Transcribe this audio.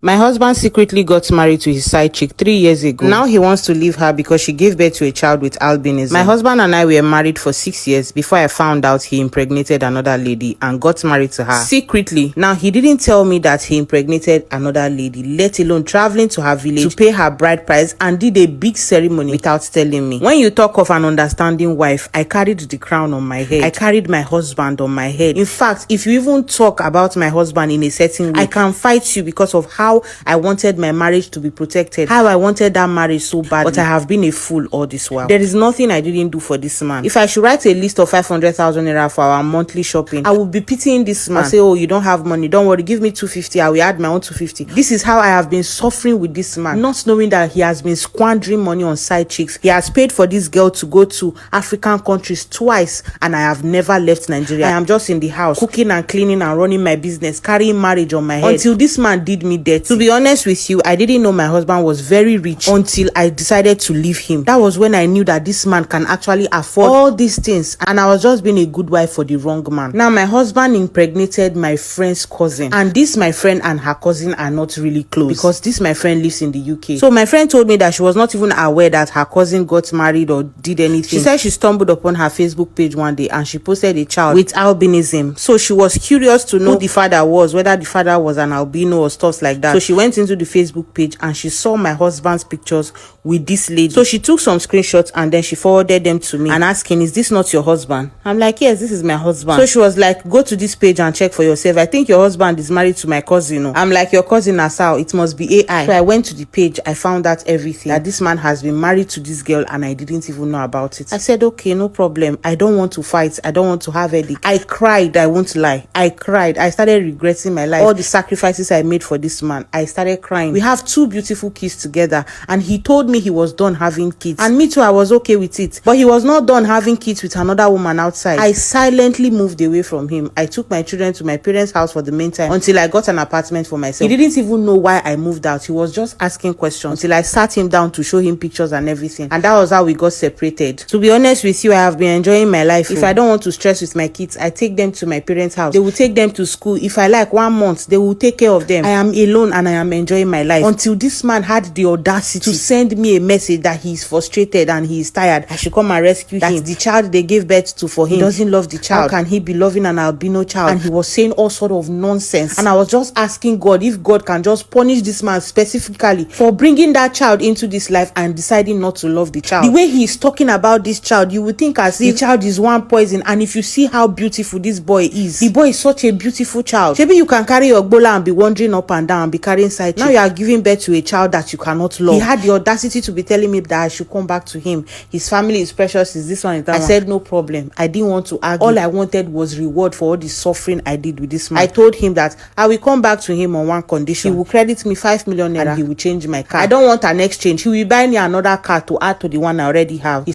My husband secretly got married to his side chick 3 years ago. Now he wants to leave her because she gave birth to a child with albinism. My husband and I were married for 6 years before I found out he impregnated another lady and got married to her secretly. Now he didn't tell me that he impregnated another lady, let alone traveling to her village to pay her bride price and did a big ceremony without telling me. When you talk of an understanding wife, I carried the crown on my head. I carried my husband on my head. In fact, if you even talk about my husband in a certain way, I can fight you because of how I wanted my marriage to be protected, how I wanted that marriage so badly, but I have been a fool all this while. There is nothing I didn't do for this man. If I should write a list of 500,000 naira for our monthly shopping, I would be pitying this man. I'll say, oh, you don't have money, don't worry, give me 250, I will add my own 250. This is how I have been suffering with this man, not knowing that he has been squandering money on side chicks. He has paid for this girl to go to African countries twice, and I have never left Nigeria. I am just in the house, cooking and cleaning and running my business, carrying marriage on my head, until this man did me dirty. To be honest with you, I didn't know my husband was very rich until I decided to leave him. That was when I knew that this man can actually afford all these things, and I was just being a good wife for the wrong man. Now my husband impregnated my friend's cousin, and this my friend and her cousin are not really close because this my friend lives in the UK. So my friend told me that she was not even aware that her cousin got married or did anything. She said she stumbled upon her Facebook page one day and she posted a child with albinism. So she was curious to know who the father was, whether the father was an albino or stuff like that. So she went into the Facebook page and she saw my husband's pictures with this lady. So she took some screenshots and then she forwarded them to me and asking, is this not your husband? I'm like, yes, this is my husband. So she was like, go to this page and check for yourself. I think your husband is married to my cousin. I'm like, your cousin Asao, it must be AI. So I went to the page, I found out everything, that this man has been married to this girl and I didn't even know about it. I said, okay, no problem. I don't want to fight. I don't want to have headache. I cried, I won't lie. I cried. I started regretting my life. All the sacrifices I made for this man. I started crying. We have 2 beautiful kids together and he told me he was done having kids, and me too, I was okay with it, but he was not done having kids with another woman outside. I silently moved away from him. I took my children to my parents' house for the meantime until I got an apartment for myself. He didn't even know why I moved out. He was just asking questions until I sat him down to show him pictures and everything, and that was how we got separated. To be honest with you, I have been enjoying my life. If I don't want to stress with my kids, I take them to my parents' house. They will take them to school. If I like 1 month, they will take care of them. I am alone and I am enjoying my life, until this man had the audacity to send me a message that he is frustrated and he is tired. I should come and rescue him. That the child they gave birth to for him, he doesn't love the child. How can he be loving an albino child? And he was saying all sort of nonsense. And I was just asking God if God can just punish this man specifically for bringing that child into this life and deciding not to love the child. The way he is talking about this child, you would think as if the child is one poison. And if you see how beautiful this boy is, the boy is such a beautiful child. Maybe you can carry your gbola and be wandering up and down and be carrying side chick. Now you are giving birth to a child that you cannot love. He had the audacity to be telling me that I should come back to him. His family is precious, is this one, is that one. I said no problem. I didn't want to argue. All I wanted was reward for all the suffering I did with this man. I told him that I will come back to him on one condition. He will credit me 5 million naira and he will change my car. I don't want an exchange. He will buy me another car to add to the one I already have.